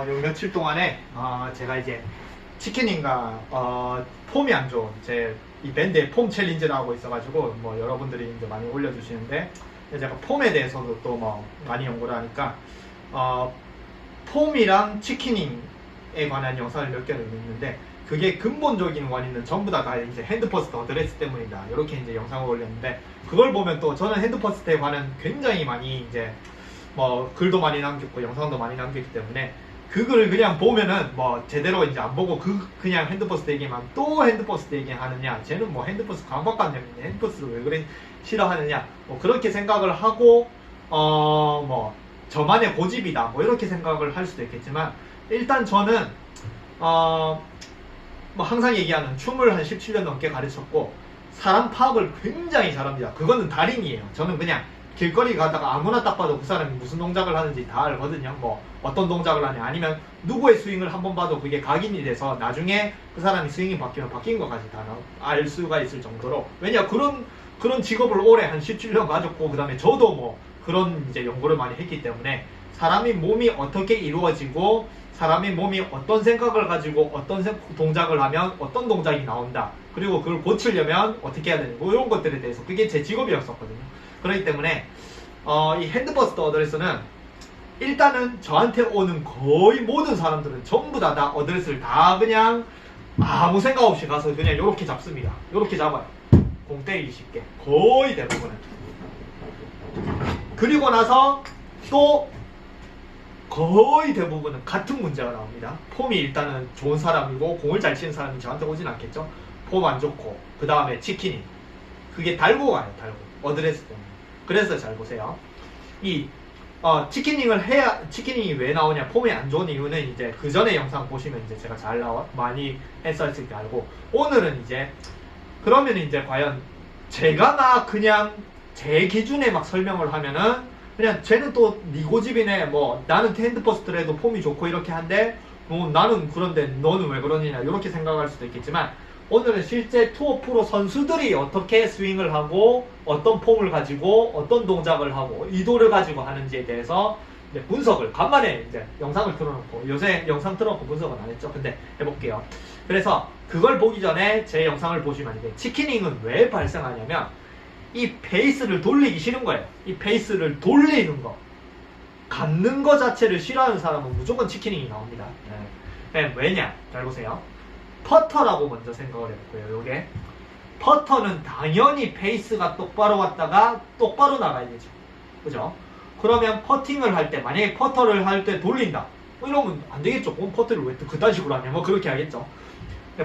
요 며칠 동안에 제가 이제 치킨인가 폼이 안 좋은 제 이 밴드의 폼 챌린지를 하고 있어가지고 뭐 여러분들이 이제 많이 올려주시는데 제가 폼에 대해서도 또 뭐 많이 연구를 하니까 폼이랑 치킨닝에 관한 영상을 몇 개를 넣는데 그게 근본적인 원인은 전부 다 이제 핸드 퍼스트 어드레스 때문이다 이렇게 이제 영상을 올렸는데 그걸 보면 또 저는 핸드 퍼스트에 관한 굉장히 많이 이제 뭐 글도 많이 남겼고 영상도 많이 남겼기 때문에 그걸 그냥 보면은 뭐 제대로 이제 안 보고 그냥 핸드퍼스트 얘기만 또 핸드퍼스트 얘기하느냐 쟤는 뭐 핸드퍼스트 강박관념이냐 핸드퍼스트를 왜 그래 싫어하느냐 뭐 그렇게 생각을 하고 뭐 저만의 고집이다 뭐 이렇게 생각을 할 수도 있겠지만 일단 저는 뭐 항상 얘기하는 춤을 한 17년 넘게 가르쳤고 사람 파악을 굉장히 잘합니다. 그거는 달인이에요. 저는 그냥 길거리 가다가 아무나 딱 봐도 그 사람이 무슨 동작을 하는지 다 알거든요. 뭐 어떤 동작을 하냐 아니면 누구의 스윙을 한번 봐도 그게 각인이 돼서 나중에 그 사람이 스윙이 바뀌면 바뀐 것까지 다 알 수가 있을 정도로 왜냐 그런 직업을 오래 한 17년 가졌고 그 다음에 저도 뭐 그런 이제 연구를 많이 했기 때문에 사람의 몸이 어떻게 이루어지고 사람의 몸이 어떤 생각을 가지고 어떤 동작을 하면 어떤 동작이 나온다 그리고 그걸 고치려면 어떻게 해야 되는 뭐 이런 것들에 대해서 그게 제 직업이었었거든요. 그렇기 때문에 이 핸드퍼스트 어드레스는 일단은 저한테 오는 거의 모든 사람들은 전부 다 어드레스를 다 그냥 아무 생각 없이 가서 그냥 이렇게 잡습니다. 이렇게 잡아요. 공 때리기 쉽게 거의 대부분은. 그리고 나서 또 거의 대부분은 같은 문제가 나옵니다. 폼이 일단은 좋은 사람이고 공을 잘 치는 사람이 저한테 오진 않겠죠. 폼 안 좋고 그 다음에 치킨이 그게 달고 가요. 달고 어드레스 때문에. 그래서 잘 보세요. 이 치킨닝을 해야 치킨닝이 왜 나오냐 폼이 안 좋은 이유는 이제 그 전에 영상 보시면 이제 제가 많이 했었을 때 알고 오늘은 이제 그러면 이제 과연 제가 막 그냥 제 기준에 막 설명을 하면은 그냥 쟤는 또 니 고집이네 뭐 나는 핸드퍼스트를 해도 폼이 좋고 이렇게 한데 뭐 나는 그런데 너는 왜 그러느냐 이렇게 생각할 수도 있겠지만 오늘은 실제 투어 프로 선수들이 어떻게 스윙을 하고 어떤 폼을 가지고 어떤 동작을 하고 의도를 가지고 하는지에 대해서 이제 분석을 간만에 이제 영상을 틀어놓고 요새 영상 틀어놓고 분석은 안 했죠. 근데 해볼게요. 그래서 그걸 보기 전에 제 영상을 보시면 이제 치킨닝은 왜 발생하냐면 이 페이스를 돌리기 싫은 거예요. 이 페이스를 돌리는 거 갖는 거 자체를 싫어하는 사람은 무조건 치킨닝이 나옵니다. 네. 왜냐? 잘 보세요. 퍼터라고 먼저 생각을 해볼게요. 요게 퍼터는 당연히 페이스가 똑바로 왔다가 똑바로 나가야 되죠. 그죠? 그러면 퍼팅을 할 때 만약에 퍼터를 할 때 돌린다 이러면 안 되겠죠. 퍼터를 왜 또 그딴 식으로 하냐 뭐 그렇게 하겠죠.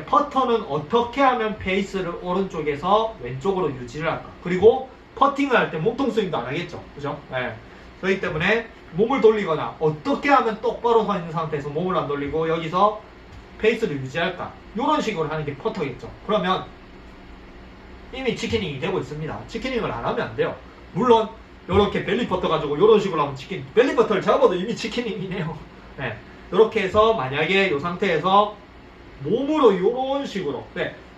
퍼터는 어떻게 하면 페이스를 오른쪽에서 왼쪽으로 유지를 할까? 그리고 퍼팅을 할 때 몸통 스윙도 안 하겠죠. 그죠? 네. 그렇기 때문에 몸을 돌리거나 어떻게 하면 똑바로 서 있는 상태에서 몸을 안 돌리고 여기서 페이스를 유지할까? 이런 식으로 하는 게 퍼터겠죠. 그러면 이미 치킨닝이 되고 있습니다. 치킨닝을 안 하면 안 돼요. 물론 이렇게 벨리 퍼터 가지고 이런 식으로 하면 벨리 퍼터를 잡아도 이미 치킨닝이네요. 네. 이렇게 해서 만약에 이 상태에서 몸으로 이런 식으로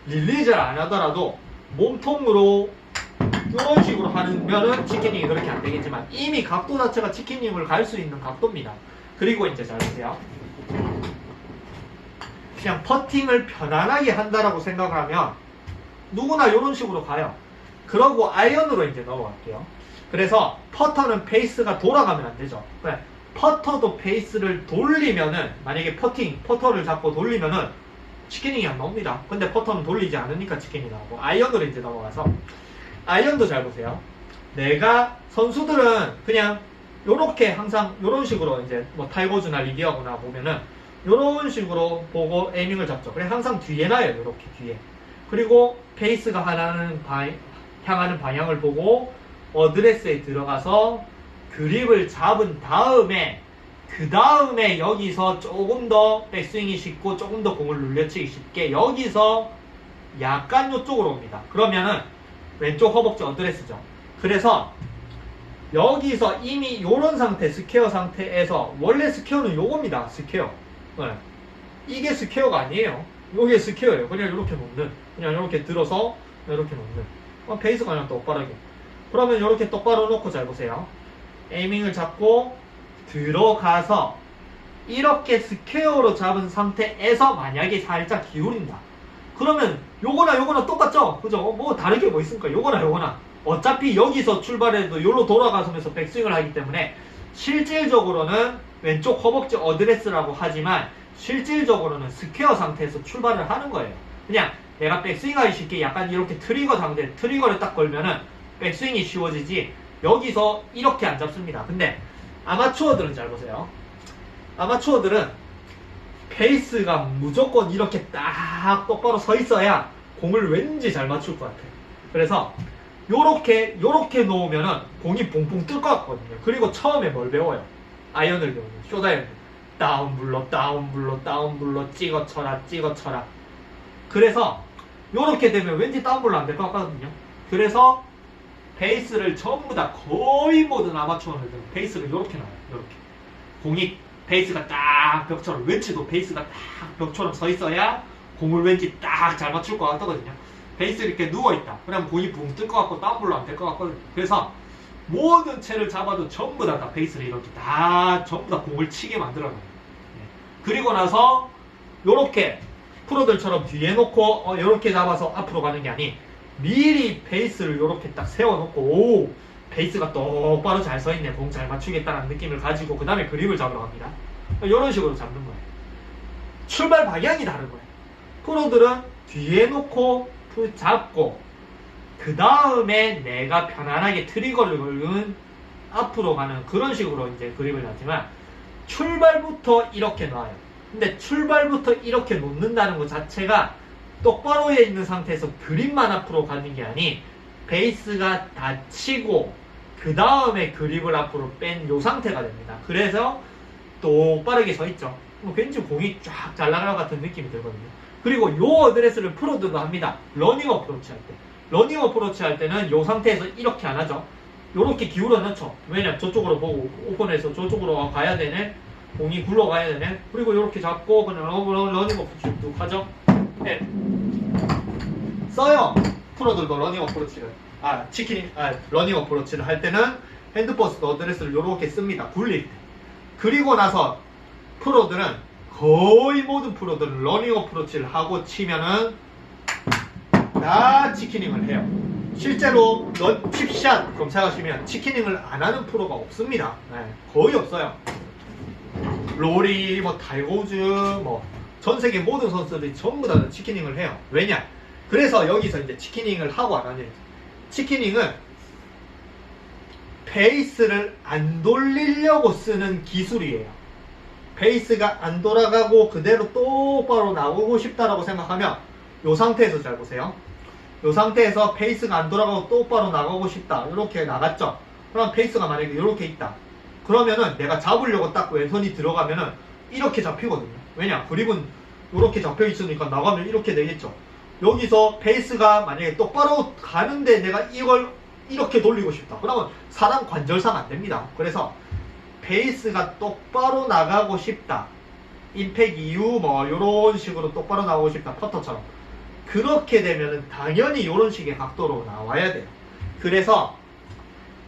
릴리즈를 안 하더라도 몸통으로 이런 식으로 하면은 치킨닝이 그렇게 안 되겠지만 이미 각도 자체가 치킨닝을 갈 수 있는 각도입니다. 그리고 이제 잘 보세요. 그냥 퍼팅을 편안하게 한다라고 생각을 하면 누구나 이런 식으로 가요. 그러고 아이언으로 이제 넘어갈게요. 그래서 퍼터는 페이스가 돌아가면 안 되죠. 퍼터도 페이스를 돌리면은 만약에 퍼터를 잡고 돌리면은 치킨닝이 안 나옵니다. 근데 퍼터는 돌리지 않으니까 치킨이 나오고 아이언으로 이제 넘어가서 아이언도 잘 보세요. 내가 선수들은 그냥 요렇게 항상 요런 식으로 이제 뭐 타이거즈나 리디어거나 보면은 요런 식으로 보고 에이밍을 잡죠. 그래 항상 뒤에 놔요. 요렇게 뒤에. 그리고 페이스가 향하는 방향을 보고 어드레스에 들어가서 그립을 잡은 다음에 그 다음에 여기서 조금 더 백스윙이 쉽고 조금 더 공을 눌려치기 쉽게 여기서 약간 이쪽으로 옵니다. 그러면은 왼쪽 허벅지 어드레스죠. 그래서 여기서 이미 이런 상태 스퀘어 상태에서 원래 스퀘어는 요겁니다. 스퀘어. 네. 이게 스퀘어가 아니에요. 요게 스퀘어예요. 그냥 이렇게 놓는 그냥 이렇게 들어서 이렇게 놓는 페이스가 그냥 똑바르게 그러면 이렇게 똑바로 놓고 잘 보세요. 에이밍을 잡고 들어가서 이렇게 스퀘어로 잡은 상태에서 만약에 살짝 기울인다. 그러면 요거나 요거나 똑같죠? 그죠? 뭐 다르게 뭐 있습니까? 요거나 요거나. 어차피 여기서 출발해도 요로 돌아가면서 백스윙을 하기 때문에 실질적으로는 왼쪽 허벅지 어드레스라고 하지만 실질적으로는 스퀘어 상태에서 출발을 하는 거예요. 그냥 내가 백스윙 하기 쉽게 약간 이렇게 트리거 상태, 트리거를 딱 걸면은 백스윙이 쉬워지지 여기서 이렇게 안 잡습니다. 근데 아마추어들은 잘 보세요. 아마추어들은 페이스가 무조건 이렇게 딱 똑바로 서 있어야 공을 왠지 잘 맞출 것 같아요. 그래서 요렇게 놓으면은 공이 붕붕 뜰 것 같거든요. 그리고 처음에 뭘 배워요? 아이언을 배워요. 쇼다이언. 다운블로 다운블로 다운블로 찍어쳐라 찍어쳐라. 그래서 요렇게 되면 왠지 다운블로 안 될 것 같거든요. 그래서 베이스를 전부 다 거의 모든 아마추어들은 베이스를 요렇게 놔요. 요렇게. 공이 베이스가 딱 벽처럼 왼치도 베이스가 딱 벽처럼 서 있어야 공을 왠지 딱 잘 맞출 것 같거든요. 베이스 이렇게 누워있다. 그러면 공이 붕 뜰 것 같고 다운블로 안 될 것 같거든요. 그래서 모든 채를 잡아도 전부 다 베이스를 이렇게 다 전부 다 공을 치게 만들어놔요. 그리고 나서 요렇게 프로들처럼 뒤에 놓고 요렇게 잡아서 앞으로 가는 게 아니 미리 베이스를 요렇게 딱 세워놓고 오 베이스가 똑바로 잘 서있네 공 잘 맞추겠다는 느낌을 가지고 그 다음에 그립을 잡으러 갑니다. 이런 식으로 잡는 거예요. 출발 방향이 다른 거예요. 프로들은 뒤에 놓고 잡고 그 다음에 내가 편안하게 트리거를 걸는 앞으로 가는 그런 식으로 이제 그립을 잡지만 출발부터 이렇게 놔요. 근데 출발부터 이렇게 놓는다는 것 자체가 똑바로 해 있는 상태에서 그립만 앞으로 가는 게 아니 베이스가 닫히고 그 다음에 그립을 앞으로 뺀 요 상태가 됩니다. 그래서 똑바르게 서 있죠. 왠지 공이 쫙 잘 나갈 것 같은 느낌이 들거든요. 그리고 요 어드레스를 프로들도 합니다. 러닝 어프로치 할 때. 러닝 어프로치 할 때는 요 상태에서 이렇게 안 하죠. 요렇게 기울어 넣죠. 왜냐면 저쪽으로 보고 오픈해서 저쪽으로 가야 되네. 공이 굴러가야 되네. 그리고 요렇게 잡고 그냥 러닝 어프로치 쭉 하죠. 네. 써요. 프로들도 러닝 어프로치를. 러닝 어프로치를 할 때는 핸드퍼스트 어드레스를 요렇게 씁니다. 굴릴 때. 그리고 나서 프로들은 거의 모든 프로들은 러닝 어프로치를 하고 치면은 다 치키닝을 해요. 실제로 칩샷 검색하시면 치키닝을 안 하는 프로가 없습니다. 네, 거의 없어요. 로리, 타이거 우즈, 전 세계 모든 선수들이 전부 다 치키닝을 해요. 왜냐? 그래서 여기서 이제 치키닝을 하고 안 하냐. 치키닝은 베이스를 안 돌리려고 쓰는 기술이에요. 베이스가 안 돌아가고 그대로 똑바로 나오고 싶다라고 생각하면 이 상태에서 잘 보세요. 이 상태에서 베이스가 안 돌아가고 똑바로 나가고 싶다. 이렇게 나갔죠. 그럼 베이스가 만약에 이렇게 있다. 그러면은 내가 잡으려고 딱 왼손이 들어가면은 이렇게 잡히거든요. 왜냐? 그립은 이렇게 잡혀 있으니까 나가면 이렇게 되겠죠. 여기서 베이스가 만약에 똑바로 가는데 내가 이걸 이렇게 돌리고 싶다. 그러면 사람 관절상 안 됩니다. 그래서 베이스가 똑바로 나가고 싶다. 임팩 이후 요런 식으로 똑바로 나오고 싶다. 퍼터처럼. 그렇게 되면은 당연히 요런 식의 각도로 나와야 돼요.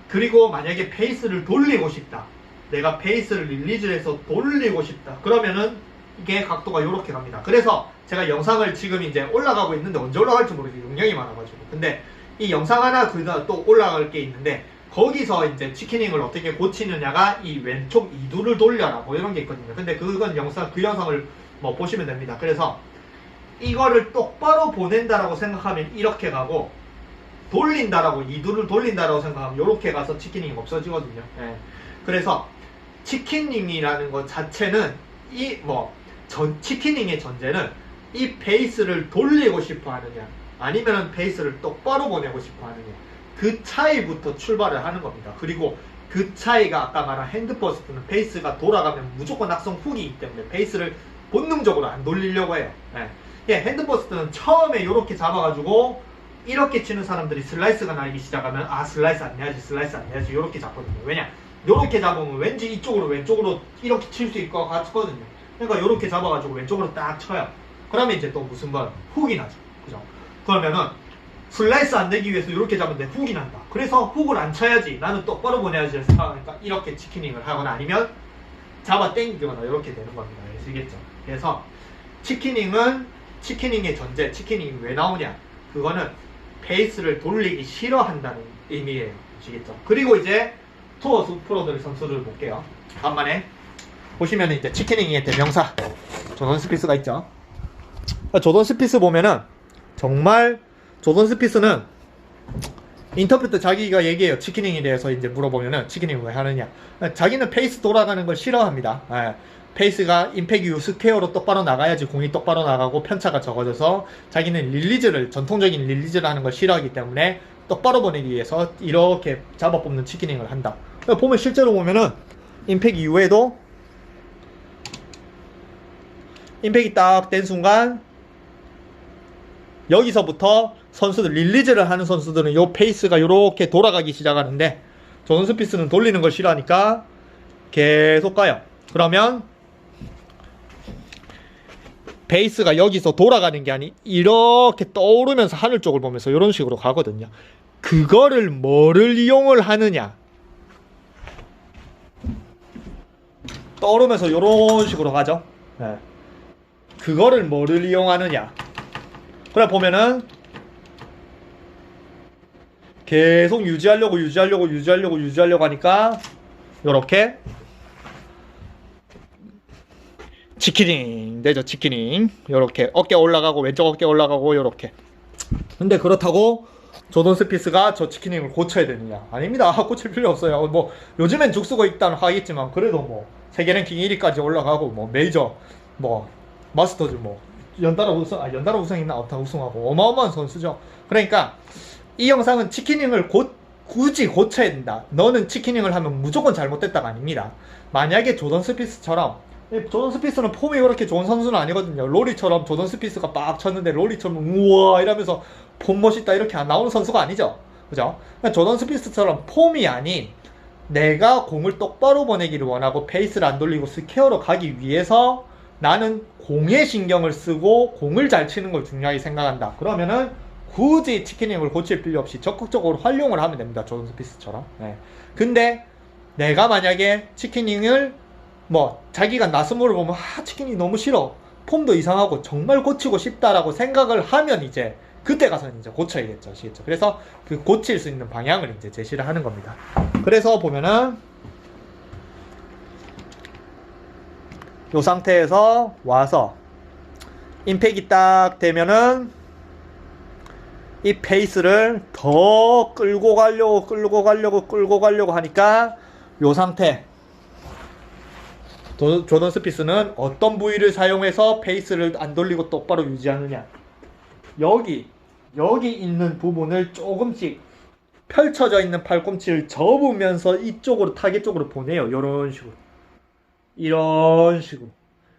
그리고 만약에 베이스를 돌리고 싶다. 내가 베이스를 릴리즈해서 돌리고 싶다. 그러면은 이게 각도가 요렇게 갑니다. 그래서 제가 영상을 지금 이제 올라가고 있는데 언제 올라갈지 모르겠어요. 용량이 많아가지고. 근데 이 영상 하나 또 올라갈 게 있는데 거기서 이제 치키닝을 어떻게 고치느냐가 이 왼쪽 이두를 돌려라 이런 게 있거든요. 근데 그 영상을 보시면 됩니다. 그래서 이거를 똑바로 보낸다라고 생각하면 이렇게 가고 돌린다라고 이두를 돌린다라고 생각하면 이렇게 가서 치키닝이 없어지거든요. 예. 그래서 치키닝이라는 것 자체는 치키닝의 전제는 이 베이스를 돌리고 싶어 하느냐 아니면 베이스를 똑바로 보내고 싶어 하느냐 그 차이부터 출발을 하는 겁니다. 그리고 그 차이가 아까 말한 핸드퍼스트는 베이스가 돌아가면 무조건 악성 훅이 있기 때문에 베이스를 본능적으로 안 돌리려고 해요. 예, 핸드퍼스트는 처음에 이렇게 잡아가지고 이렇게 치는 사람들이 슬라이스가 나기 시작하면 슬라이스 안 내야지 이렇게 잡거든요. 왜냐? 이렇게 잡으면 왠지 왼쪽으로 이렇게 칠 수 있을 것 같거든요. 그러니까 이렇게 잡아가지고 왼쪽으로 딱 쳐요. 그러면 이제 또 무슨 훅이 나죠. 그죠? 그러면은 슬라이스 안 내기 위해서 이렇게 잡는데 훅이 난다. 그래서 훅을 안 쳐야지. 나는 똑바로 보내야지 생각하니까 이렇게 치키닝을 하거나 아니면 잡아 당기거나 이렇게 되는 겁니다. 아시겠죠? 그래서 치키닝의 존재, 치키닝이 왜 나오냐? 그거는 페이스를 돌리기 싫어한다는 의미예요. 아시겠죠? 그리고 이제 투어 프로들 선수를 볼게요. 간만에 보시면 이제 치키닝의 대명사 조던 스피스가 있죠. 조던 스피스 보면은 정말 조던 스피스는 인터뷰 때 자기가 얘기해요. 치키닝에 대해서 이제 물어보면은 치키닝 왜 하느냐. 자기는 페이스 돌아가는 걸 싫어합니다. 페이스가 임팩 이후 스퀘어로 똑바로 나가야지 공이 똑바로 나가고 편차가 적어져서 자기는 전통적인 릴리즈를 하는 걸 싫어하기 때문에 똑바로 보내기 위해서 이렇게 잡아 뽑는 치키닝을 한다. 보면 실제로 보면은 임팩 이후에도 임팩이 딱 된 순간 여기서부터 선수들 릴리즈를 하는 선수들은 요 페이스가 요렇게 돌아가기 시작하는데 조던 스피스는 돌리는 걸 싫어하니까 계속 가요. 그러면 베이스가 여기서 돌아가는 게 아니 이렇게 떠오르면서 하늘 쪽을 보면서 이런 식으로 가거든요. 그거를 뭐를 이용을 하느냐. 떠오르면서 이런 식으로 가죠. 네. 그거를 뭐를 이용하느냐. 그래 보면은 계속 유지하려고 하니까 요렇게 치키닝 되죠. 치키닝 요렇게 어깨 올라가고 왼쪽 어깨 올라가고 요렇게. 근데 그렇다고 조던 스피스가 저 치키닝을 고쳐야 되느냐? 아닙니다. 고칠 필요 없어요. 뭐 요즘엔 죽쓰고 있다는 하겠지만 그래도 뭐 세계 랭킹 1위까지 올라가고 뭐 메이저 뭐 마스터즈 뭐 연달아 우승이나 아웃타 우승하고 어마어마한 선수죠. 그러니까 이 영상은 치키닝을 굳이 고쳐야 된다. 너는 치키닝을 하면 무조건 잘못됐다가 아닙니다. 만약에 조던 스피스처럼, 조던 스피스는 폼이 그렇게 좋은 선수는 아니거든요. 로리처럼 조던 스피스가 빡 쳤는데 로리처럼 우와 이러면서 폼 멋있다 이렇게 안 나오는 선수가 아니죠. 그죠? 그러니까 조던 스피스처럼 폼이 아닌 내가 공을 똑바로 보내기를 원하고 페이스를 안 돌리고 스퀘어로 가기 위해서 나는 공에 신경을 쓰고 공을 잘 치는 걸 중요하게 생각한다. 그러면은 굳이 치키닝을 고칠 필요 없이 적극적으로 활용을 하면 됩니다. 조던 스피스처럼. 네. 근데 내가 만약에 치키닝을 뭐 자기가 나스모를 보면 치키닝 너무 싫어. 폼도 이상하고 정말 고치고 싶다라고 생각을 하면 이제 그때 가서는 이제 고쳐야겠죠. 아시겠죠? 그래서 그 고칠 수 있는 방향을 이제 제시를 하는 겁니다. 그래서 보면은 요 상태에서 와서 임팩이 딱 되면은 이 페이스를 더 끌고 가려고 하니까 요 상태 조던 스피스는 어떤 부위를 사용해서 페이스를 안 돌리고 똑바로 유지하느냐. 여기 있는 부분을 조금씩 펼쳐져 있는 팔꿈치를 접으면서 이쪽으로 타겟 쪽으로 보내요. 이런 식으로.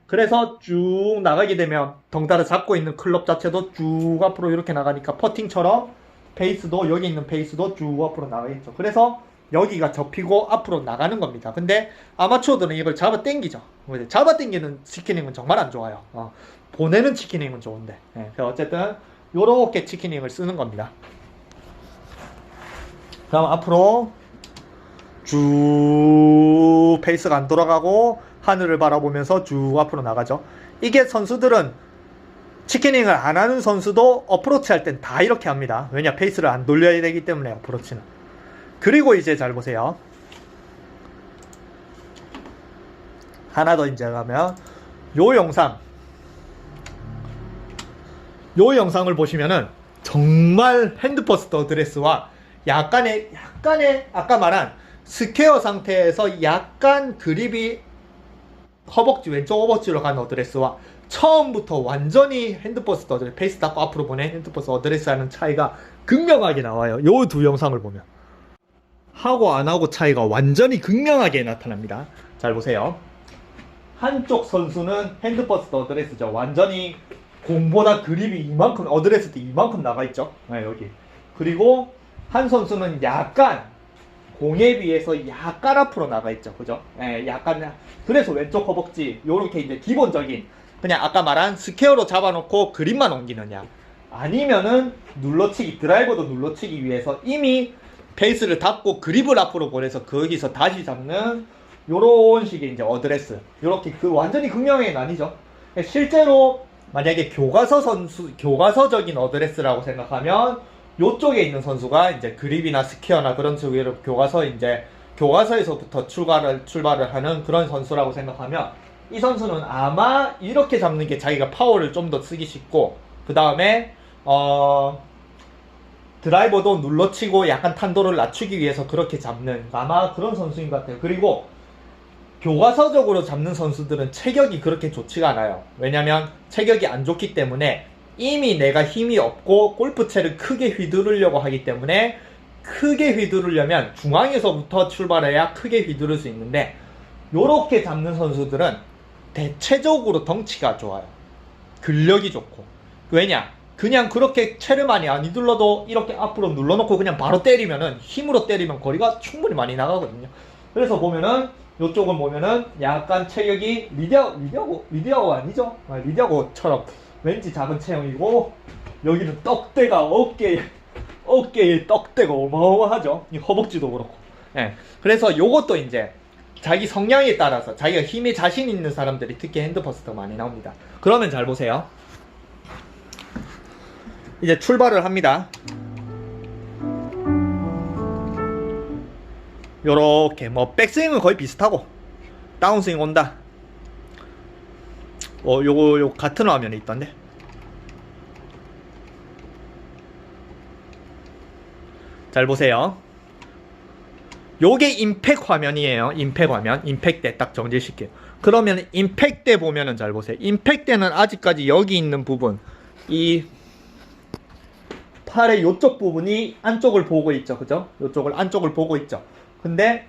그래서 쭉 나가게 되면 덩달아 잡고 있는 클럽 자체도 쭉 앞으로 이렇게 나가니까 퍼팅처럼 페이스도 여기 있는 페이스도 쭉 앞으로 나가겠죠. 그래서 여기가 접히고 앞으로 나가는 겁니다. 근데 아마추어들은 이걸 잡아 당기죠. 잡아 당기는 치키닝은 정말 안 좋아요. 보내는 치키닝은 좋은데. 네, 어쨌든 요렇게 치키닝을 쓰는 겁니다. 그럼 앞으로 쭉 페이스가 안 돌아가고 하늘을 바라보면서 쭉 앞으로 나가죠. 이게 선수들은 치키닝을 안 하는 선수도 어프로치 할 땐 다 이렇게 합니다. 왜냐? 페이스를 안 돌려야 되기 때문에 어프로치는. 그리고 이제 잘 보세요. 하나 더 이제 가면 요 영상을 보시면은 정말 핸드퍼스트 어드레스와 약간의 아까 말한 스퀘어 상태에서 약간 그립이 왼쪽 허벅지로 가는 어드레스와 처음부터 완전히 핸드퍼스트 어드레스, 페이스 닫고 앞으로 보낸 핸드퍼스트 어드레스 하는 차이가 극명하게 나와요. 요 두 영상을 보면 하고 안 하고 차이가 완전히 극명하게 나타납니다. 잘 보세요. 한쪽 선수는 핸드퍼스트 어드레스죠. 완전히 공보다 그립이 이만큼, 어드레스도 이만큼 나가 있죠. 네, 여기. 그리고 한 선수는 약간 공에 비해서 약간 앞으로 나가 있죠. 그죠? 예, 약간. 그래서 왼쪽 허벅지 요렇게 이제 기본적인 그냥 아까 말한 스퀘어로 잡아놓고 그립만 옮기느냐, 아니면은 눌러치기, 드라이버도 눌러치기 위해서 이미 페이스를 닫고 그립을 앞으로 보내서 거기서 다시 잡는 요런 식의 이제 어드레스. 요렇게 그 완전히 극명하게 나뉘죠. 실제로 만약에 교과서적인 어드레스라고 생각하면 요쪽에 있는 선수가 이제 그립이나 스퀘어나 그런 쪽으로 교과서에서부터 출발을 하는 그런 선수라고 생각하면 이 선수는 아마 이렇게 잡는 게 자기가 파워를 좀 더 쓰기 쉽고 그 다음에 드라이버도 눌러치고 약간 탄도를 낮추기 위해서 그렇게 잡는 아마 그런 선수인 것 같아요. 그리고 교과서적으로 잡는 선수들은 체격이 그렇게 좋지가 않아요. 왜냐면 체격이 안 좋기 때문에 이미 내가 힘이 없고 골프채를 크게 휘두르려고 하기 때문에 크게 휘두르려면 중앙에서부터 출발해야 크게 휘두를 수 있는데 요렇게 잡는 선수들은 대체적으로 덩치가 좋아요. 근력이 좋고. 왜냐? 그냥 그렇게 채를 많이 안 휘둘러도 이렇게 앞으로 눌러놓고 그냥 바로 때리면은 힘으로 때리면 거리가 충분히 많이 나가거든요. 그래서 보면은 요쪽을 보면은 약간 체격이 리디아고 아니죠? 리디아고처럼 왠지 작은 체형이고 여기는 떡대가 어깨에 떡대가 어마어마하죠. 이 허벅지도 그렇고. 예. 그래서 요것도 이제 자기 성향에 따라서 자기가 힘에 자신 있는 사람들이 특히 핸드퍼스트가 많이 나옵니다. 그러면 잘 보세요. 이제 출발을 합니다. 요렇게 뭐 백스윙은 거의 비슷하고 다운스윙 온다. 요거 같은 화면에 있던데. 잘 보세요. 요게 임팩 화면이에요. 임팩 화면. 임팩 때 딱 정지시켜요. 그러면 임팩 때 보면은 잘 보세요. 임팩 때는 아직까지 여기 있는 부분, 이 팔의 요쪽 부분이 안쪽을 보고 있죠. 그죠? 요쪽을 안쪽을 보고 있죠. 근데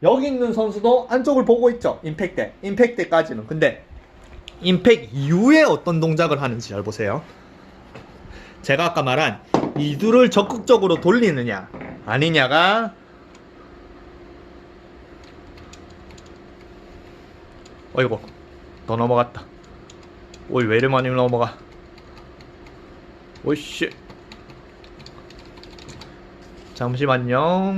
여기 있는 선수도 안쪽을 보고 있죠. 임팩 때. 임팩 때까지는. 근데 임팩 이후에 어떤 동작을 하는지 잘 보세요. 제가 아까 말한 이두를 적극적으로 돌리느냐 아니냐가 어이구 더 넘어갔다. 오이 왜 이리 많이 넘어가. 오이씨 잠시만요.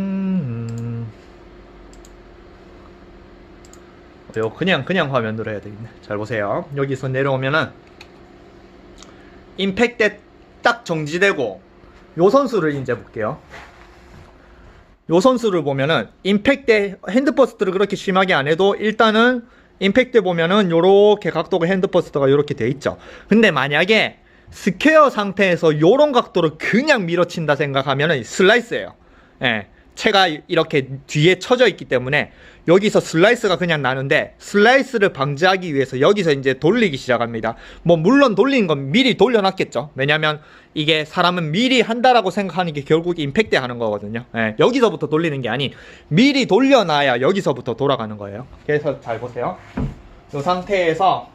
요 그냥 화면으로 해야 되겠네. 잘 보세요. 여기서 내려오면은 임팩 때 딱 정지되고 요 선수를 이제 볼게요. 요 선수를 보면은 임팩 때 핸드퍼스트를 그렇게 심하게 안 해도 일단은 임팩 때 보면은 요렇게 각도가 핸드퍼스트가 요렇게 돼 있죠. 근데 만약에 스퀘어 상태에서 요런 각도를 그냥 밀어친다 생각하면은 슬라이스예요. 예. 채가 이렇게 뒤에 쳐져 있기 때문에 여기서 슬라이스가 그냥 나는데 슬라이스를 방지하기 위해서 여기서 이제 돌리기 시작합니다. 뭐 물론 돌리는 건 미리 돌려놨겠죠. 왜냐면 이게 사람은 미리 한다라고 생각하는 게 결국 임팩 때 하는 거거든요. 예, 여기서부터 돌리는 게 아닌 미리 돌려놔야 여기서부터 돌아가는 거예요. 그래서 잘 보세요. 이 상태에서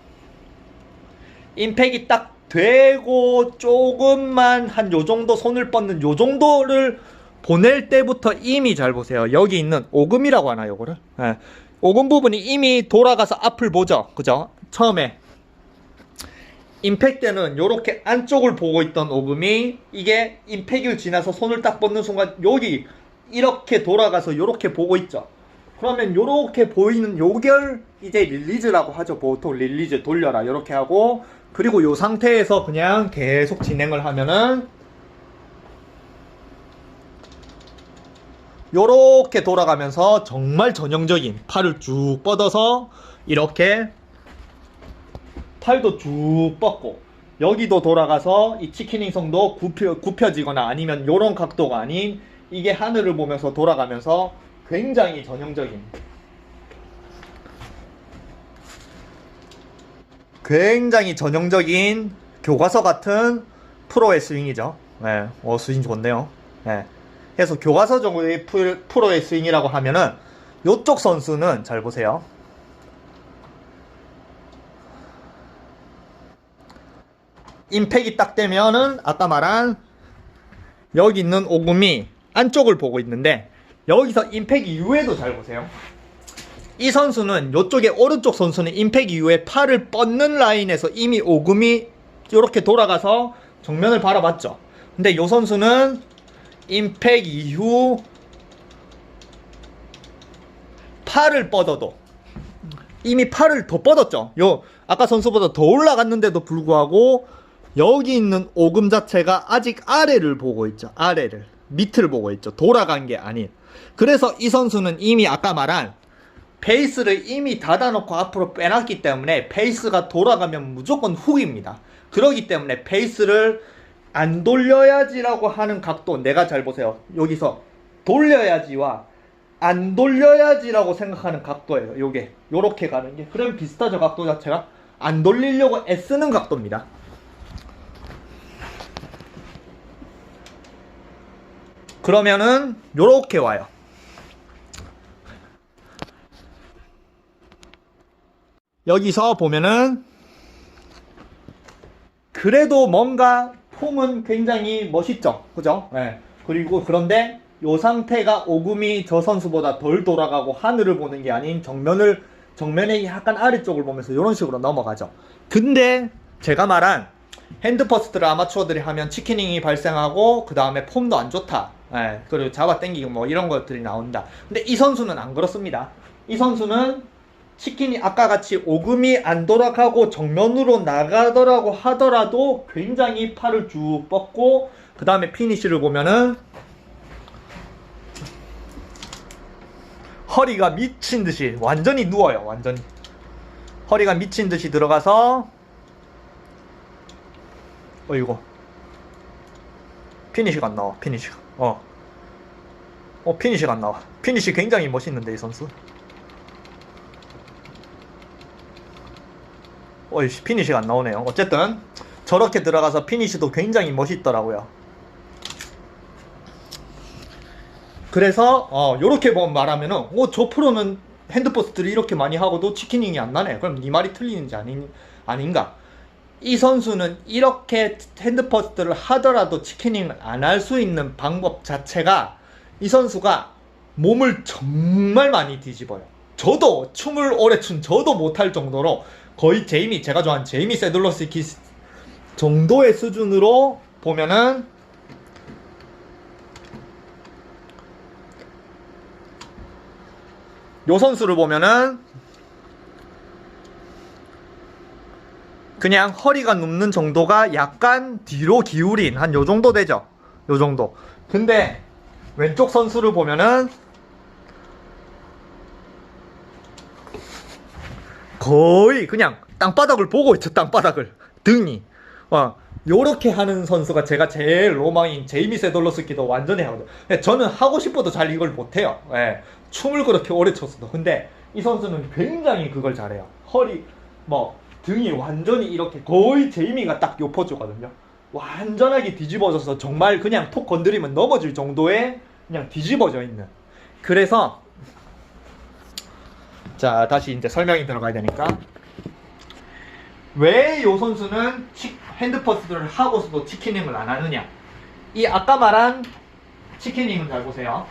임팩이 딱 되고 조금만 한 요 정도 손을 뻗는 요 정도를 보낼 때부터 이미 잘 보세요. 여기 있는 오금이라고 하나 요거를. 예. 오금 부분이 이미 돌아가서 앞을 보죠. 그죠? 처음에 임팩 때는 요렇게 안쪽을 보고 있던 오금이 이게 임팩을 지나서 손을 딱 뻗는 순간 여기 이렇게 돌아가서 요렇게 보고 있죠. 그러면 요렇게 보이는 요결 이제 릴리즈라고 하죠. 보통 릴리즈 돌려라 요렇게 하고 그리고 요 상태에서 그냥 계속 진행을 하면은 요렇게 돌아가면서 정말 전형적인 팔을 쭉 뻗어서 이렇게 팔도 쭉 뻗고 여기도 돌아가서 이 치킨닝성도 굽혀지거나 아니면 요런 각도가 아닌 이게 하늘을 보면서 돌아가면서 굉장히 전형적인 교과서 같은 프로의 스윙이죠. 네, 스윙 좋네요. 네. 그래서 교과서적의 프로의 스윙이라고 하면은 요쪽 선수는 잘 보세요. 임팩이 딱 되면은 아까 말한 여기 있는 오금이 안쪽을 보고 있는데 여기서 임팩 이후에도 잘 보세요. 이 선수는 요쪽에 오른쪽 선수는 임팩 이후에 팔을 뻗는 라인에서 이미 오금이 이렇게 돌아가서 정면을 바라봤죠. 근데 요 선수는 임팩 이후 팔을 뻗어도 이미 팔을 더 뻗었죠. 요 아까 선수보다 더 올라갔는데도 불구하고 여기 있는 오금 자체가 아직 아래를 보고 있죠. 아래를, 밑을 보고 있죠. 돌아간 게 아닌. 그래서 이 선수는 이미 아까 말한 페이스를 이미 닫아놓고 앞으로 빼놨기 때문에 페이스가 돌아가면 무조건 훅입니다. 그렇기 때문에 페이스를 안 돌려야지라고 하는 각도, 내가 잘 보세요. 여기서 돌려야지와 안 돌려야지라고 생각하는 각도예요. 요게 요렇게 가는 게. 그럼 비슷하죠. 각도 자체가 안 돌리려고 애쓰는 각도입니다. 그러면은 요렇게 와요. 여기서 보면은 그래도 뭔가 폼은 굉장히 멋있죠. 그죠? 네. 그리고 그런데 요 상태가 오금이 저 선수보다 덜 돌아가고 하늘을 보는 게 아닌 정면에 약간 아래쪽을 보면서 이런 식으로 넘어가죠. 근데 제가 말한 핸드 퍼스트를 아마추어들이 하면 치키닝이 발생하고 그 다음에 폼도 안 좋다. 예, 그리고 잡아 당기고 뭐 이런 것들이 나온다. 근데 이 선수는 안 그렇습니다. 이 선수는 치킨이 아까 같이 오금이 안 돌아가고 정면으로 나가더라고 하더라도 굉장히 팔을 쭉 뻗고 그 다음에 피니쉬를 보면은 허리가 미친듯이 완전히 누워요. 완전히 허리가 미친듯이 들어가서 이거 피니쉬가 안 나와. 피니쉬가 피니쉬가 안 나와. 피니쉬 굉장히 멋있는데 이 선수. 피니쉬가 안 나오네요. 어쨌든 저렇게 들어가서 피니쉬도 굉장히 멋있더라고요. 그래서 요렇게 말하면은 저 프로는 핸드포스트를 이렇게 많이 하고도 치키닝이 안 나네. 그럼 네 말이 틀리는지 아닌가? 이 선수는 이렇게 핸드포스트를 하더라도 치키닝을 안 할 수 있는 방법 자체가 이 선수가 몸을 정말 많이 뒤집어요. 저도 춤을 오래 춘 저도 못할 정도로 거의 제가 좋아하는 제이미 세들러스키 정도의 수준으로 보면은 요 선수를 보면은 그냥 허리가 눕는 정도가 약간 뒤로 기울인 한 요 정도 되죠. 요 정도. 근데 왼쪽 선수를 보면은 거의 그냥 땅바닥을 보고 있죠. 땅바닥을. 등이 요렇게 하는 선수가 제가 제일 로망인 제이미 세돌러스키도 완전히 하거든요. 저는 하고 싶어도 잘 이걸 못해요. 춤을 그렇게 오래 췄어도. 근데 이 선수는 굉장히 그걸 잘해요. 허리 등이 완전히 이렇게 거의 제이미가 딱 요 포즈거든요. 완전하게 뒤집어져서 정말 그냥 톡 건드리면 넘어질 정도의 그냥 뒤집어져 있는. 그래서 자, 다시 이제 설명이 들어가야 되니까 왜 요 선수는 핸드퍼스트를 하고서도 치키닝을 안 하느냐. 이 아까 말한 치키닝은 잘 보세요.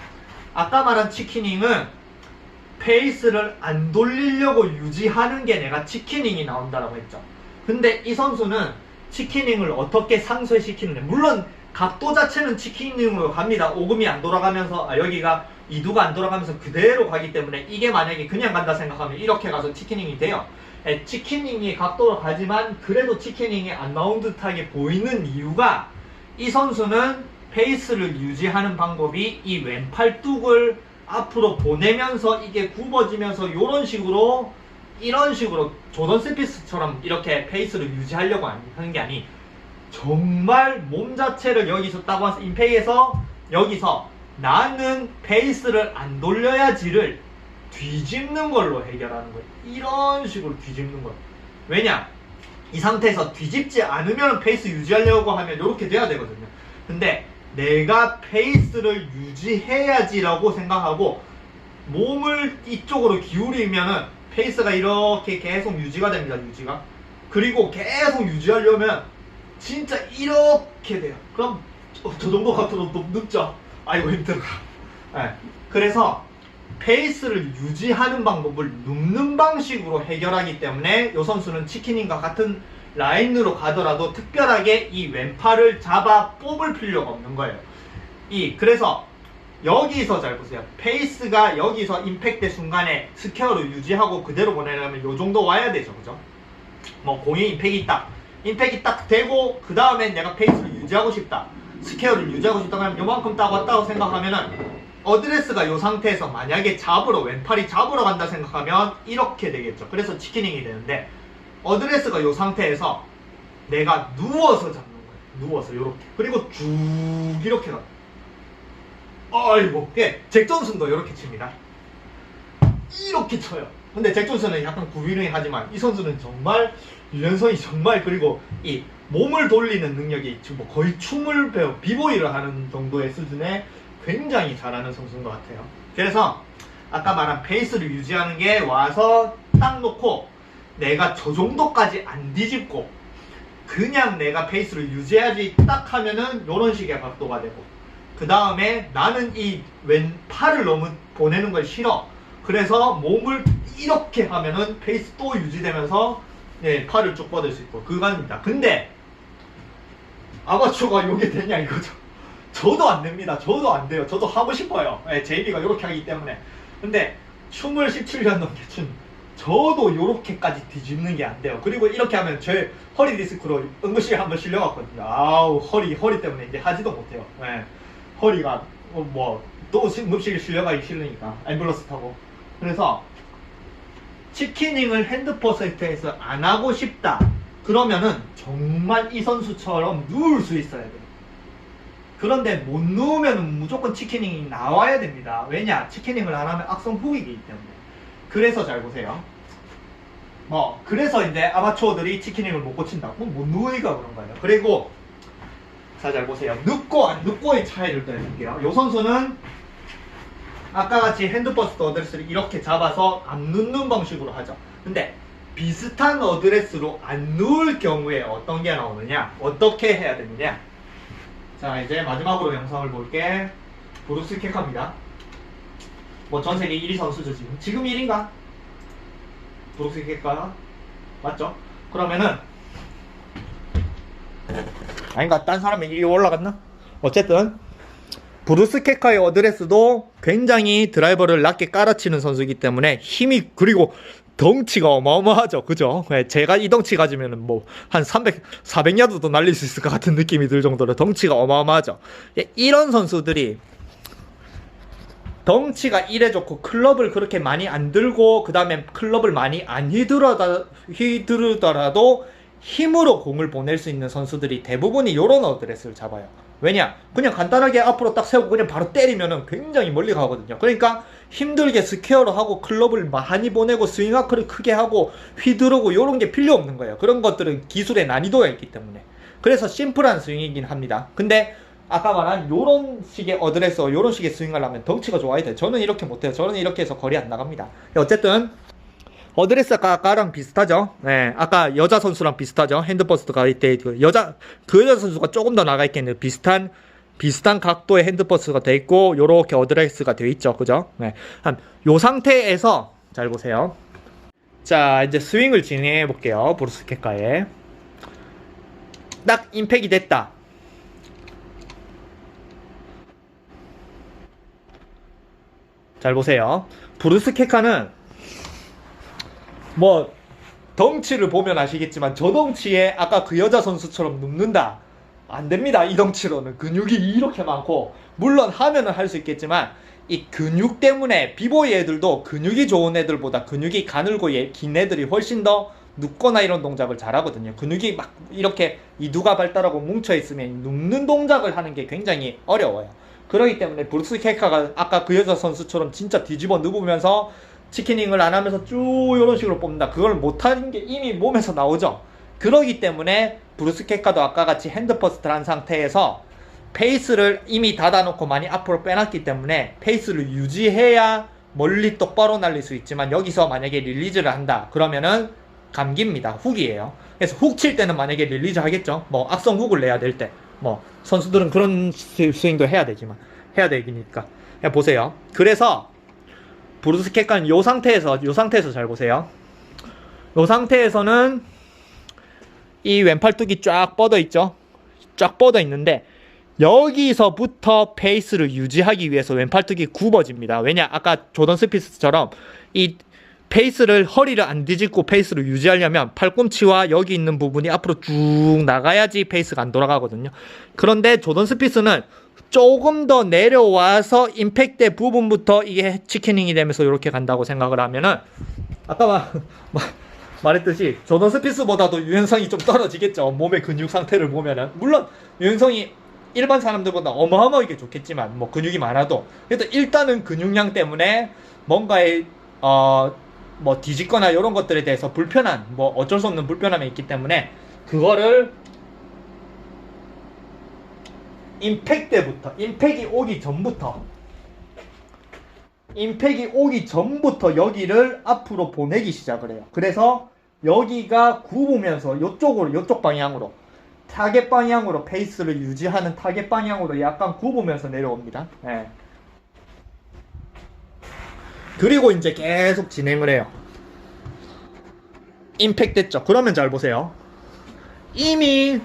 아까 말한 치키닝은 페이스를 안 돌리려고 유지하는 게 내가 치키닝이 나온다라고 했죠. 근데 이 선수는 치키닝을 어떻게 상쇄시키느냐. 물론 각도 자체는 치키닝으로 갑니다. 오금이 안 돌아가면서 여기가 이두가 안 돌아가면서 그대로 가기 때문에 이게 만약에 그냥 간다 생각하면 이렇게 가서 치키닝이 돼요. 치키닝이 각도로 가지만 그래도 치키닝이 안 나온 듯하게 보이는 이유가 이 선수는 페이스를 유지하는 방법이 이 왼팔 뚝을 앞으로 보내면서 이게 굽어지면서 이런 식으로 조던 스피스처럼 이렇게 페이스를 유지하려고 하는 게 아니 정말 몸 자체를 여기서 딱 와서 임팩에서 여기서 나는 페이스를 안 돌려야지를 뒤집는 걸로 해결하는 거예요. 이런 식으로 뒤집는 거예요. 왜냐? 이 상태에서 뒤집지 않으면 페이스 유지하려고 하면 이렇게 돼야 되거든요. 근데 내가 페이스를 유지해야지라고 생각하고 몸을 이쪽으로 기울이면은 페이스가 이렇게 계속 유지가 됩니다. 유지가. 그리고 계속 유지하려면 진짜 이렇게 돼요. 그럼 저 정도 같아도 너무 늦죠? 아이고 힘들어. 그래서 페이스를 유지하는 방법을 눕는 방식으로 해결하기 때문에 이 선수는 치키닝과 같은 라인으로 가더라도 특별하게 이 왼팔을 잡아 뽑을 필요가 없는 거예요. 그래서 여기서 잘 보세요. 페이스가 여기서 임팩트 순간에 스퀘어를 유지하고 그대로 보내려면 요 정도 와야 되죠. 그죠? 뭐 공이 임팩이 있다. 임팩이 딱 되고 그 다음에 내가 페이스를 유지하고 싶다. 스퀘어를 유지하고 싶다 하면 요만큼 딱 왔다고 생각하면은 어드레스가 요 상태에서 만약에 잡으러 왼팔이 잡으러 간다 생각하면 이렇게 되겠죠. 그래서 치키닝이 되는데 어드레스가 요 상태에서 내가 누워서 잡는 거예요. 누워서 요렇게. 그리고 쭉 이렇게 가. 아이고. 예, 잭 존슨도 이렇게 칩니다. 이렇게 쳐요. 근데 잭 존슨은 약간 구비링 하지만 이 선수는 정말 유연성이 정말 그리고 이 몸을 돌리는 능력이 지금 뭐 거의 춤을 배워 비보이를 하는 정도의 수준에 굉장히 잘하는 선수인 것 같아요. 그래서 아까 말한 페이스를 유지하는 게 와서 딱 놓고 내가 저 정도까지 안 뒤집고 그냥 내가 페이스를 유지해야지 딱 하면은 이런 식의 각도가 되고 그 다음에 나는 이 왼팔을 너무 보내는 걸 싫어. 그래서 몸을 이렇게 하면은 페이스 또 유지되면서 네, 팔을 쭉 뻗을 수 있고 그거입니다. 근데 아마추어가 요게 되냐 이거죠. 저도 안 됩니다. 저도 안 돼요. 저도 하고 싶어요. 네, 제이비가 요렇게 하기 때문에. 근데 춤을 17년 넘게 춘 저도 요렇게까지 뒤집는 게 안 돼요. 그리고 이렇게 하면 제 허리 디스크로 응급실에 한번 실려갔거든요. 아우 허리 때문에 이제 하지도 못해요. 네. 허리가 또 응급실에 실려가기 싫으니까 앰뷸런스 타고. 그래서 치키닝을 핸드퍼스트에서 안 하고 싶다. 그러면은 정말 이 선수처럼 누울 수 있어야 돼요. 그런데 못 누우면 무조건 치키닝이 나와야 됩니다. 왜냐? 치키닝을 안 하면 악성 후기이기 때문에. 그래서 잘 보세요. 그래서 이제 아마추어들이 치키닝을 못 고친다고 못 누우니까 그런 거예요. 그리고 잘 보세요. 눕고 안 눕고의 차이를 또 해볼게요. 요 선수는 아까 같이 핸드퍼스트 어드레스를 이렇게 잡아서 안 눕는 방식으로 하죠. 근데 비슷한 어드레스로 안 누울 경우에 어떤 게 나오느냐? 어떻게 해야 되느냐? 자, 이제 마지막으로 영상을 볼게. 브루스 케카입니다. 전 세계 1위 선수죠, 지금. 지금 1위인가? 브루스 케카. 맞죠? 그러면은, 아닌가? 딴 사람이 1위 올라갔나? 어쨌든, 브루스 케카의 어드레스도 굉장히 드라이버를 낮게 깔아치는 선수이기 때문에 힘이, 그리고 덩치가 어마어마하죠. 그죠? 제가 이 덩치 가지면은 한 400야드도 날릴 수 있을 것 같은 느낌이 들 정도로 덩치가 어마어마하죠. 이런 선수들이 덩치가 이래 좋고 클럽을 그렇게 많이 안 들고 그 다음에 클럽을 많이 안 휘두르더라도 힘으로 공을 보낼 수 있는 선수들이 대부분이 이런 어드레스를 잡아요. 왜냐? 그냥 간단하게 앞으로 딱 세우고 그냥 바로 때리면은 굉장히 멀리 가거든요. 그러니까 힘들게 스퀘어로 하고 클럽을 많이 보내고 스윙 아크를 크게 하고 휘두르고 이런 게 필요 없는 거예요. 그런 것들은 기술의 난이도가 있기 때문에. 그래서 심플한 스윙이긴 합니다. 근데 아까 말한 요런 식의 어드레스, 요런 식의 스윙을 하면 덩치가 좋아야 돼요. 저는 이렇게 못해요. 저는 이렇게 해서 거리 안 나갑니다. 어쨌든 어드레스가 아까랑 비슷하죠. 네, 아까 여자 선수랑 비슷하죠. 핸드퍼스트가 이때 그 여자 선수가 조금 더 나가 있겠네요. 비슷한 각도의 핸드퍼스가 돼 있고 요렇게 어드레스가 돼 있죠. 그죠? 네. 요 상태에서 잘 보세요. 자, 이제 스윙을 진행해 볼게요. 브루스 케카에 딱 임팩이 됐다. 잘 보세요. 브루스 케카는 덩치를 보면 아시겠지만 저 덩치에 아까 그 여자 선수처럼 눕는다. 안 됩니다. 이 덩치로는 근육이 이렇게 많고 물론 하면은 할 수 있겠지만 이 근육 때문에 비보이 애들도 근육이 좋은 애들보다 근육이 가늘고 긴 애들이 훨씬 더 눕거나 이런 동작을 잘하거든요. 근육이 막 이렇게 이두가 발달하고 뭉쳐있으면 눕는 동작을 하는 게 굉장히 어려워요. 그렇기 때문에 브루스 케카가 아까 그 여자 선수처럼 진짜 뒤집어 눕으면서 치키닝을 안 하면서 쭉 이런 식으로 뽑는다. 그걸 못하는 게 이미 몸에서 나오죠. 그러기 때문에 브루스 케카도 아까 같이 핸드퍼스트를 한 상태에서 페이스를 이미 닫아놓고 많이 앞으로 빼놨기 때문에 페이스를 유지해야 멀리 똑바로 날릴 수 있지만 여기서 만약에 릴리즈를 한다. 그러면은 감기입니다. 훅이에요. 그래서 훅 칠 때는 만약에 릴리즈 하겠죠. 악성 훅을 내야 될 때. 선수들은 그런 스윙도 해야 되지만 해야 되니까. 그냥 보세요. 그래서 브루스 케카는 요 상태에서 잘 보세요. 요 상태에서는 이 왼팔뚝이 쫙 뻗어 있죠. 쫙 뻗어 있는데 여기서부터 페이스를 유지하기 위해서 왼팔뚝이 굽어집니다. 왜냐? 아까 조던 스피스처럼 이 페이스를 허리를 안 뒤집고 페이스를 유지하려면 팔꿈치와 여기 있는 부분이 앞으로 쭉 나가야지 페이스가 안 돌아가거든요. 그런데 조던 스피스는 조금 더 내려와서 임팩트 부분부터 이게 치킨닝이 되면서 이렇게 간다고 생각을 하면은 아까 말했듯이 조던 스피스보다도 유연성이 좀 떨어지겠죠. 몸의 근육 상태를 보면은 물론 유연성이 일반 사람들보다 어마어마하게 좋겠지만 뭐 근육이 많아도 그래도 일단은 근육량 때문에 뭔가에 뭐 뒤집거나 이런 것들에 대해서 불편한 뭐 어쩔 수 없는 불편함이 있기 때문에 그거를 임팩 때부터 임팩이 오기 전부터 여기를 앞으로 보내기 시작을 해요. 그래서 여기가 굽으면서 요쪽 방향으로 타겟 방향으로 페이스를 유지하는 타겟 방향으로 약간 굽으면서 내려옵니다. 네. 그리고 이제 계속 진행을 해요. 임팩 됐죠? 그러면 잘 보세요. 이미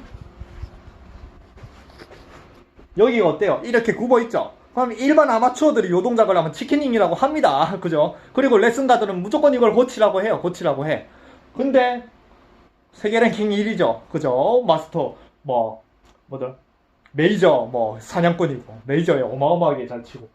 여기가 어때요? 이렇게 굽어있죠? 그럼 일반 아마추어들이 이 동작을 하면 치킨닝이라고 합니다. 그죠? 그리고 레슨가들은 무조건 이걸 고치라고 해요. 고치라고 해. 근데 세계 랭킹 1위죠. 그죠? 마스터 메이저 사냥꾼이고 메이저에 어마어마하게 잘 치고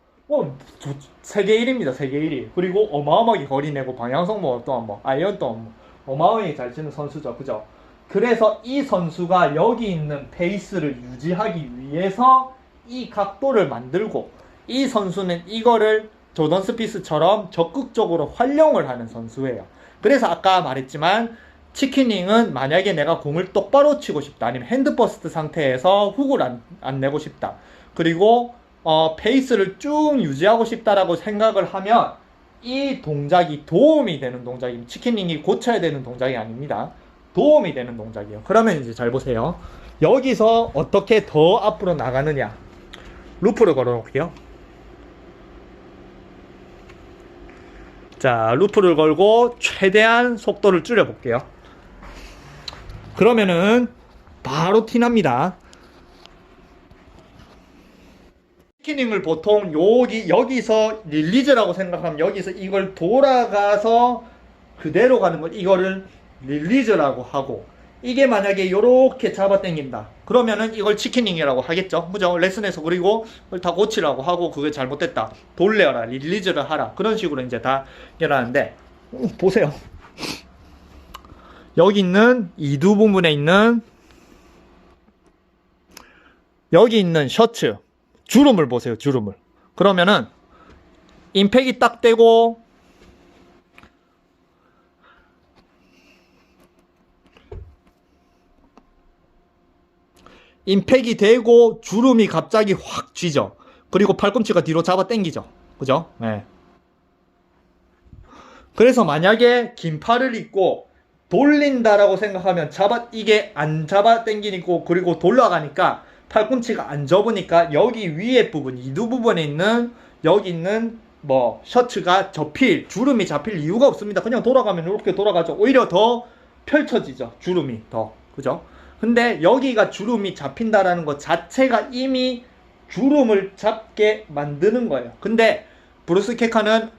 세계 1위입니다. 세계 1위. 그리고 어마어마하게 거리 내고 방향성 또한 아이언 또한 어마어마하게 잘 치는 선수죠. 그죠? 그래서 이 선수가 여기 있는 페이스를 유지하기 위해서 이 각도를 만들고 이 선수는 이거를 조던 스피스처럼 적극적으로 활용을 하는 선수예요. 그래서 아까 말했지만 치킨닝은 만약에 내가 공을 똑바로 치고 싶다 아니면 핸드퍼스트 상태에서 훅을 안 내고 싶다 그리고 페이스를 쭉 유지하고 싶다라고 생각을 하면 이 동작이 도움이 되는 동작입니다. 치킨닝이 고쳐야 되는 동작이 아닙니다. 도움이 되는 동작이에요. 그러면 이제 잘 보세요. 여기서 어떻게 더 앞으로 나가느냐. 루프를 걸어 놓을게요. 자, 루프를 걸고 최대한 속도를 줄여 볼게요. 그러면은 바로 티납니다. 치킨닝을 보통 여기서 릴리즈라고 생각하면 여기서 이걸 돌아가서 그대로 가는 걸 이거를 릴리즈라고 하고 이게 만약에 이렇게 잡아 당긴다 그러면은 이걸 치킨닝이라고 하겠죠. 그죠? 레슨에서 그리고 그걸 다 고치라고 하고 그게 잘못됐다 돌려라 릴리즈를 하라 그런 식으로 이제 다 일어나는데 보세요. 여기 있는 이 두 부분에 있는 여기 있는 셔츠 주름을 보세요. 주름을. 그러면은 임팩이 딱 되고 임팩이 되고 주름이 갑자기 확 쥐죠. 그리고 팔꿈치가 뒤로 잡아 당기죠. 그죠? 네. 그래서 만약에 긴 팔을 입고 돌린다라고 생각하면 이게 안 잡아 당기고 그리고 돌아가니까 팔꿈치가 안 접으니까 여기 위에 부분 이 두 부분에 있는 여기 있는 셔츠가 주름이 잡힐 이유가 없습니다. 그냥 돌아가면 이렇게 돌아가죠. 오히려 더 펼쳐지죠. 주름이 더. 그죠? 근데 여기가 주름이 잡힌다라는 것 자체가 이미 주름을 잡게 만드는 거예요. 근데 브루스 케카는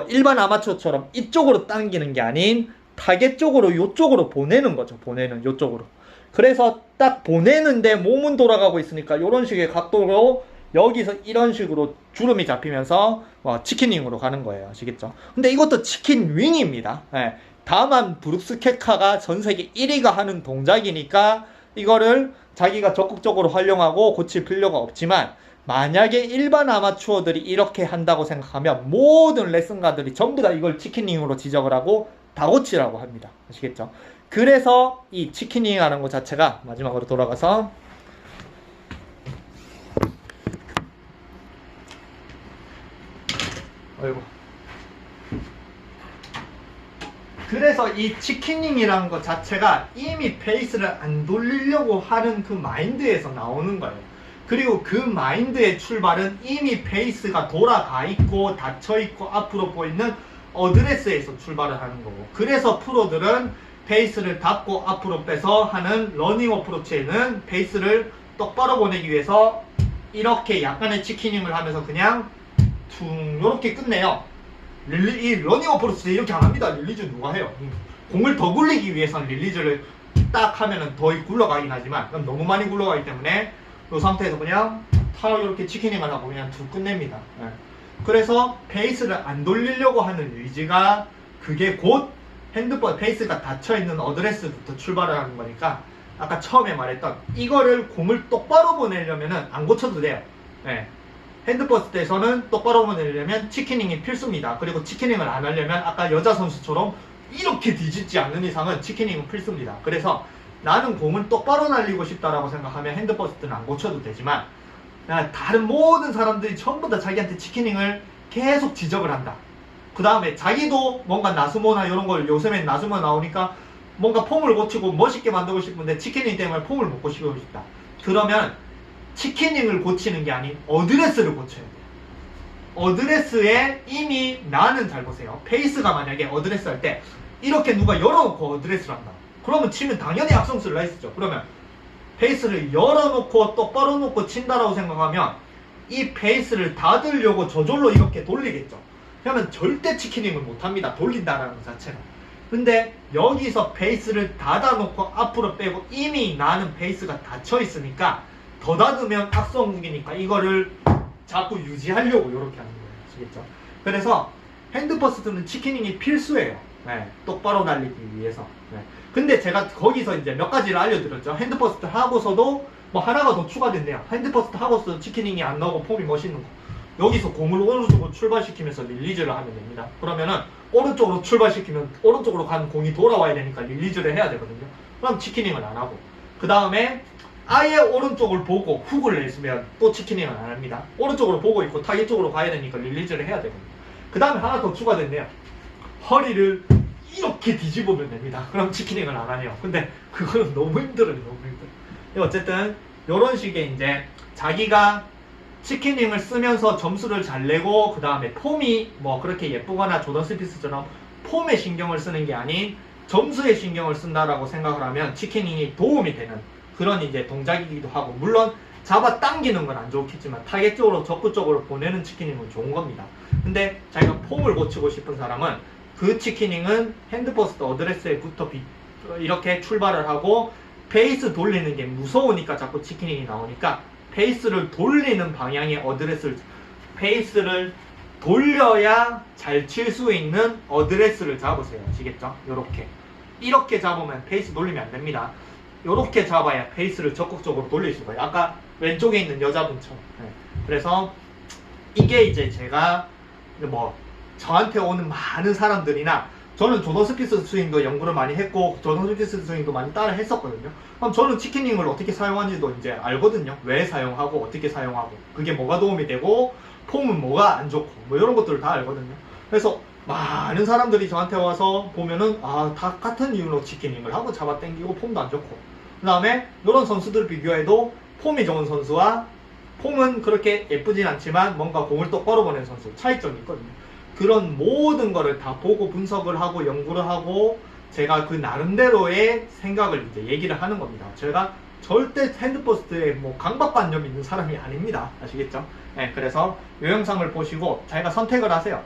일반 아마추어처럼 이쪽으로 당기는 게 아닌 타겟 쪽으로 이쪽으로 보내는 거죠. 이쪽으로. 그래서 딱 보내는데 몸은 돌아가고 있으니까 이런 식의 각도로 여기서 이런 식으로 주름이 잡히면서 치킨윙으로 가는 거예요. 아시겠죠? 근데 이것도 치킨윙입니다. 네. 다만 브룩스 케카가 전세계 1위가 하는 동작이니까 이거를 자기가 적극적으로 활용하고 고칠 필요가 없지만 만약에 일반 아마추어들이 이렇게 한다고 생각하면 모든 레슨가들이 전부 다 이걸 치킨윙으로 지적을 하고 다 고치라고 합니다. 아시겠죠? 그래서 이 치킨윙 하는 것 자체가 마지막으로 돌아가서 그래서 이 치킨닝이라는 것 자체가 이미 페이스를 안 돌리려고 하는 그 마인드에서 나오는 거예요. 그리고 그 마인드의 출발은 이미 페이스가 돌아가 있고 닫혀 있고 앞으로 보이는 어드레스에서 출발을 하는 거고 그래서 프로들은 페이스를 닫고 앞으로 빼서 하는 러닝 어프로치에는 페이스를 똑바로 보내기 위해서 이렇게 약간의 치키닝을 하면서 그냥 퉁 요렇게 끝내요. 이 러닝 어프로치 이렇게 안 합니다. 릴리즈 누가 해요? 공을 더 굴리기 위해서는 릴리즈를 딱 하면은 더 굴러가긴 하지만 그럼 너무 많이 굴러가기 때문에 이 상태에서 그냥 타 이렇게 치키닝을 하고 그냥 툭 끝냅니다. 네. 그래서 페이스를 안 돌리려고 하는 의지가 그게 곧 핸드폰 페이스가 닫혀있는 어드레스부터 출발을 하는 거니까 아까 처음에 말했던 이거를 공을 똑바로 보내려면은 안 고쳐도 돼요. 네. 핸드버스트에서는 똑바로 보내려면 치키닝이 필수입니다. 그리고 치키닝을 안 하려면 아까 여자 선수처럼 이렇게 뒤집지 않는 이상은 치키닝은 필수입니다. 그래서 나는 공을 똑바로 날리고 싶다라고 생각하면 핸드버스트는 안 고쳐도 되지만 다른 모든 사람들이 전부 다 자기한테 치키닝을 계속 지적을 한다. 그 다음에 자기도 뭔가 나스모나 이런 걸 요즘엔 나스모 나오니까 뭔가 폼을 고치고 멋있게 만들고 싶은데 치키닝 때문에 폼을 못 고치고 싶다. 그러면 치키닝을 고치는 게 아닌 어드레스를 고쳐야 돼요. 어드레스에 이미 나는 잘 보세요. 페이스가 만약에 어드레스 할 때 이렇게 누가 열어놓고 어드레스를 한다. 그러면 치면 당연히 악성수를 나있었죠. 그러면 페이스를 열어놓고 똑바로 놓고 친다라고 생각하면 이 페이스를 닫으려고 저절로 이렇게 돌리겠죠. 그러면 절대 치키닝을 못합니다. 돌린다라는 것 자체는. 근데 여기서 페이스를 닫아놓고 앞으로 빼고 이미 나는 페이스가 닫혀 있으니까 더 닫으면 악성국이니까 이거를 자꾸 유지하려고 이렇게 하는 거예요. 아시겠죠? 그래서 핸드퍼스트는 치키닝이 필수예요. 네, 똑바로 날리기 위해서. 네. 근데 제가 거기서 이제 몇 가지를 알려드렸죠. 핸드퍼스트 하고서도 뭐 하나가 더 추가됐네요. 핸드퍼스트 하고서 치키닝이 안 나오고 폼이 멋있는 거. 여기서 공을 오른쪽으로 출발시키면서 릴리즈를 하면 됩니다. 그러면은 오른쪽으로 출발시키면 오른쪽으로 가는 공이 돌아와야 되니까 릴리즈를 해야 되거든요. 그럼 치키닝을 안 하고. 그 다음에 아예 오른쪽을 보고 훅을 내주면 또 치키닝은 안 합니다. 오른쪽으로 보고 있고 타겟 쪽으로 가야 되니까 릴리즈를 해야 되거든요. 그 다음에 하나 더 추가됐네요. 허리를 이렇게 뒤집으면 됩니다. 그럼 치키닝을 안 하네요. 근데 그거는 너무 힘들어요. 너무 힘들어요. 어쨌든 이런 식의 이제 자기가 치키닝을 쓰면서 점수를 잘 내고 그 다음에 폼이 뭐 그렇게 예쁘거나 조던 스피스처럼 폼에 신경을 쓰는 게 아닌 점수에 신경을 쓴다라고 생각을 하면 치키닝이 도움이 되는 그런 이제 동작이기도 하고, 물론 잡아 당기는 건 안 좋겠지만 타겟 쪽으로 적구 쪽으로 보내는 치키닝은 좋은 겁니다. 근데 자기가 폼을 고치고 싶은 사람은 그 치키닝은 핸드퍼스트 어드레스에부터 이렇게 출발을 하고 페이스 돌리는 게 무서우니까 자꾸 치키닝이 나오니까 페이스를 돌리는 방향의 어드레스를, 페이스를 돌려야 잘 칠 수 있는 어드레스를 잡으세요. 아시겠죠? 이렇게 잡으면 페이스 돌리면 안 됩니다. 요렇게 잡아야 페이스를 적극적으로 돌릴 수가 있어요. 아까 왼쪽에 있는 여자분처럼. 네. 그래서 이게 이제 제가 뭐 저한테 오는 많은 사람들이나 저는 조던 스피스 스윙도 연구를 많이 했고 조던 스피스 스윙도 많이 따라 했었거든요. 그럼 저는 치키닝을 어떻게 사용하는지도 이제 알거든요. 왜 사용하고 어떻게 사용하고 그게 뭐가 도움이 되고 폼은 뭐가 안 좋고 뭐 이런 것들을 다 알거든요. 그래서 많은 사람들이 저한테 와서 보면은 다 같은 이유로 치키닝을 하고 잡아 당기고 폼도 안 좋고, 그 다음에 이런 선수들 비교해도 폼이 좋은 선수와 폼은 그렇게 예쁘진 않지만 뭔가 공을 똑바로 보내는 선수 차이점이 있거든요. 그런 모든 거를 다 보고 분석을 하고 연구를 하고 제가 그 나름대로의 생각을 이제 얘기를 하는 겁니다. 제가 절대 핸드퍼스트에 뭐 강박관념 있는 사람이 아닙니다. 아시겠죠? 네, 그래서 이 영상을 보시고 자기가 선택을 하세요.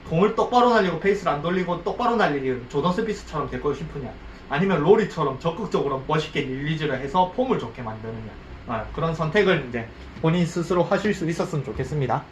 공을 똑바로 날리고 페이스를 안 돌리고 똑바로 날리기 조던 스피스처럼 되고 싶으냐, 아니면 로리처럼 적극적으로 멋있게 릴리즈를 해서 폼을 좋게 만드느냐, 그런 선택을 이제 본인 스스로 하실 수 있었으면 좋겠습니다.